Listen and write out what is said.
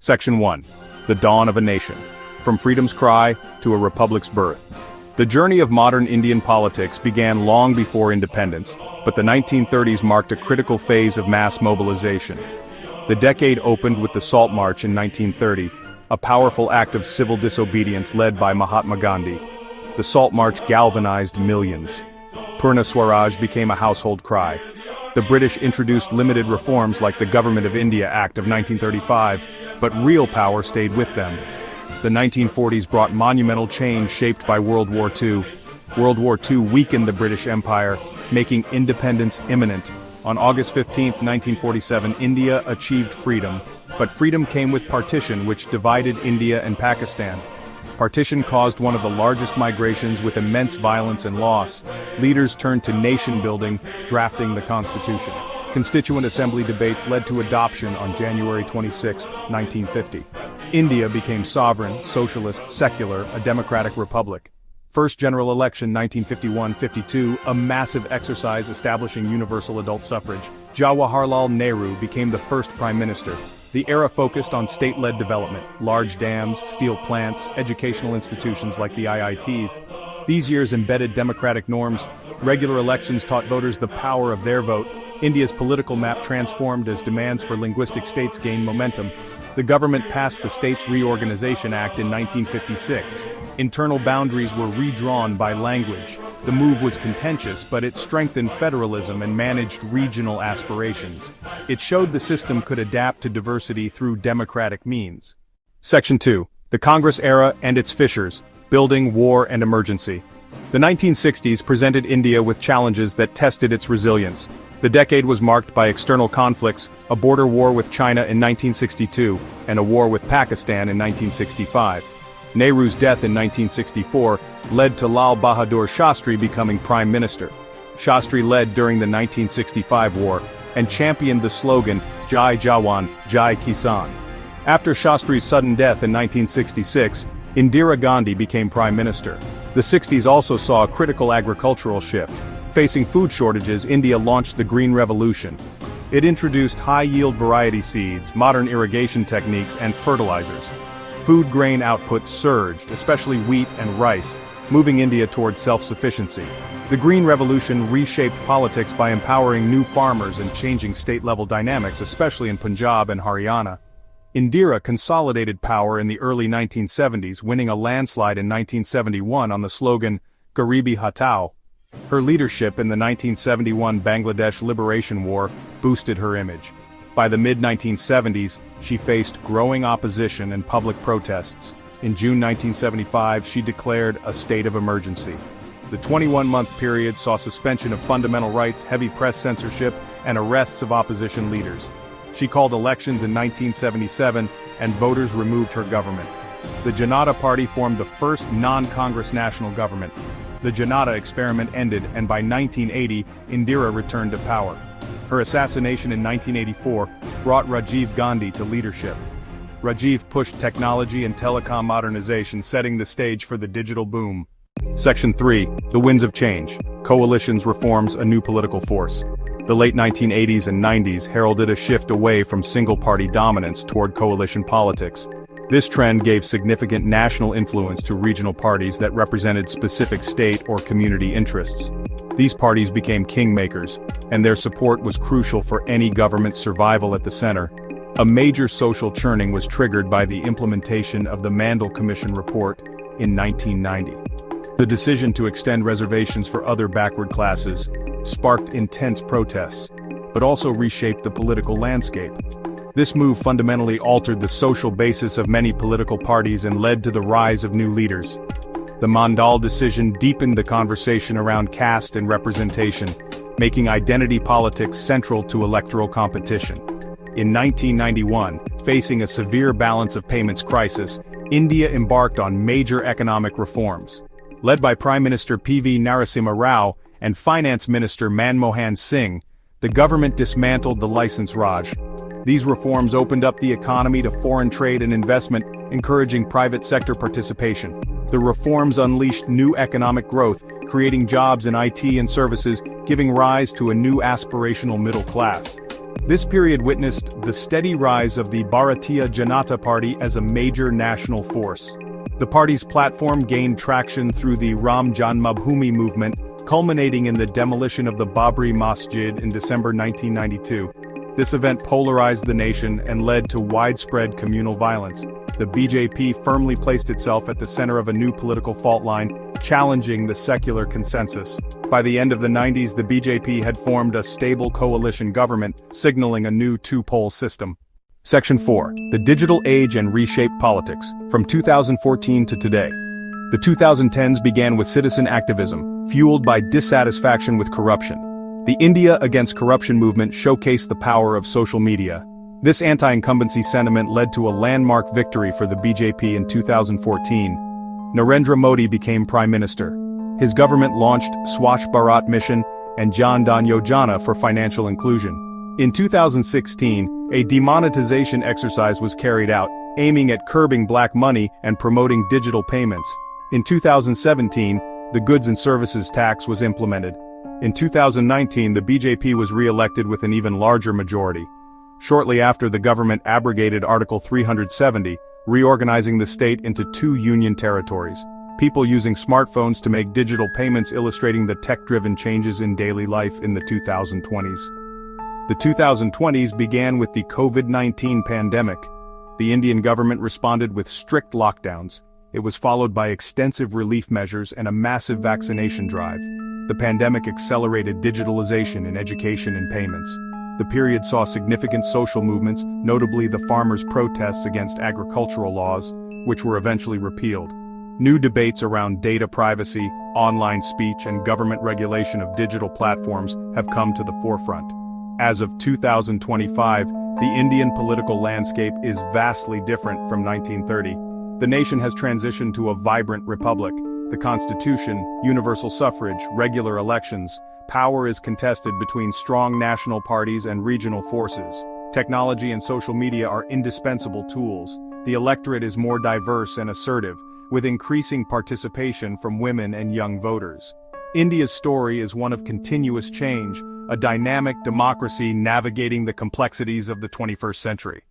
Section 1. The Dawn of a Nation. From freedom's cry to a republic's birth. The journey of modern Indian politics began long before independence, but the 1930s marked a critical phase of mass mobilization. The decade opened with the Salt March in 1930, a powerful act of civil disobedience led by Mahatma Gandhi. The Salt March galvanized millions. Purna Swaraj became a household cry. The British introduced limited reforms like the Government of India Act of 1935, but real power stayed with them. The 1940s brought monumental change shaped by World War II. World War II weakened the British Empire, making independence imminent. On August 15, 1947, India achieved freedom, but freedom came with partition, which divided India and Pakistan. Partition caused one of the largest migrations with immense violence and loss. Leaders turned to nation-building, drafting the Constitution. Constituent Assembly debates led to adoption on January 26, 1950. India became sovereign, socialist, secular, a democratic republic. First general election 1951-52, a massive exercise establishing universal adult suffrage. Jawaharlal Nehru became the first prime minister. The era focused on state-led development, large dams, steel plants, educational institutions like the IITs. These years embedded democratic norms. Regular elections taught voters the power of their vote. India's political map transformed as demands for linguistic states gained momentum. The government passed the States Reorganization Act in 1956. Internal boundaries were redrawn by language. The move was contentious, but it strengthened federalism and managed regional aspirations. It showed the system could adapt to diversity through democratic means. Section 2. The Congress Era and its Fissures, Building, War and Emergency. The 1960s presented India with challenges that tested its resilience. The decade was marked by external conflicts, a border war with China in 1962, and a war with Pakistan in 1965. Nehru's death in 1964 led to Lal Bahadur Shastri becoming prime minister. Shastri led during the 1965 war and championed the slogan, Jai Jawan, Jai Kisan. After Shastri's sudden death in 1966, Indira Gandhi became prime minister. The 60s also saw a critical agricultural shift. Facing food shortages, India launched the Green Revolution. It introduced high-yield variety seeds, modern irrigation techniques, and fertilizers. Food grain output surged, especially wheat and rice, moving India towards self-sufficiency. The Green Revolution reshaped politics by empowering new farmers and changing state-level dynamics, especially in Punjab and Haryana. Indira consolidated power in the early 1970s, winning a landslide in 1971 on the slogan, Garibi Hatao. Her leadership in the 1971 Bangladesh Liberation War boosted her image. By the mid-1970s, she faced growing opposition and public protests. In June 1975, she declared a state of emergency. The 21-month period saw suspension of fundamental rights, heavy press censorship, and arrests of opposition leaders. She called elections in 1977, and voters removed her government. The Janata Party formed the first non-Congress national government. The Janata experiment ended, and by 1980, Indira returned to power. Her assassination in 1984 brought Rajiv Gandhi to leadership. Rajiv pushed technology and telecom modernization, setting the stage for the digital boom. Section 3. The Winds of Change. Coalitions reforms a new political force. The late 1980s and 90s heralded a shift away from single-party dominance toward coalition politics. This trend gave significant national influence to regional parties that represented specific state or community interests. These parties became kingmakers, and their support was crucial for any government's survival at the center. A major social churning was triggered by the implementation of the Mandal Commission report in 1990. The decision to extend reservations for other backward classes sparked intense protests, but also reshaped the political landscape. This move fundamentally altered the social basis of many political parties and led to the rise of new leaders. The Mandal decision deepened the conversation around caste and representation, making identity politics central to electoral competition. In 1991, facing a severe balance of payments crisis, India embarked on major economic reforms. Led by Prime Minister P.V. Narasimha Rao and Finance Minister Manmohan Singh, the government dismantled the license Raj. These reforms opened up the economy to foreign trade and investment, encouraging private sector participation. The reforms unleashed new economic growth, creating jobs in IT and services, giving rise to a new aspirational middle class. This period witnessed the steady rise of the Bharatiya Janata Party as a major national force. The party's platform gained traction through the Ram Janmabhoomi movement, culminating in the demolition of the Babri Masjid in December 1992. This event polarized the nation and led to widespread communal violence. The BJP firmly placed itself at the center of a new political fault line, challenging the secular consensus. By the end of the 90s, the BJP had formed a stable coalition government, signaling a new two-pole system. Section 4. The Digital Age and Reshaped Politics, from 2014 to today. The 2010s began with citizen activism, fueled by dissatisfaction with corruption. The India Against Corruption movement showcased the power of social media. This anti-incumbency sentiment led to a landmark victory for the BJP in 2014. Narendra Modi became Prime Minister. His government launched Swachh Bharat Mission and Jan Dhan Yojana for financial inclusion. In 2016, a demonetization exercise was carried out, aiming at curbing black money and promoting digital payments. In 2017, the Goods and Services Tax was implemented. In 2019, the BJP was re-elected with an even larger majority. Shortly after, the government abrogated Article 370, reorganizing the state into 2 union territories. People using smartphones to make digital payments, illustrating the tech-driven changes in daily life in the 2020s. The 2020s began with the COVID-19 pandemic. The Indian government responded with strict lockdowns. It was followed by extensive relief measures and a massive vaccination drive. The pandemic accelerated digitalization in education and payments. The period saw significant social movements, notably the farmers' protests against agricultural laws, which were eventually repealed. New debates around data privacy, online speech, and government regulation of digital platforms have come to the forefront. As of 2025, the Indian political landscape is vastly different from 1930. The nation has transitioned to a vibrant republic. The Constitution, universal suffrage, regular elections. Power is contested between strong national parties and regional forces. Technology and social media are indispensable tools. The electorate is more diverse and assertive, with increasing participation from women and young voters. India's story is one of continuous change, a dynamic democracy navigating the complexities of the 21st century.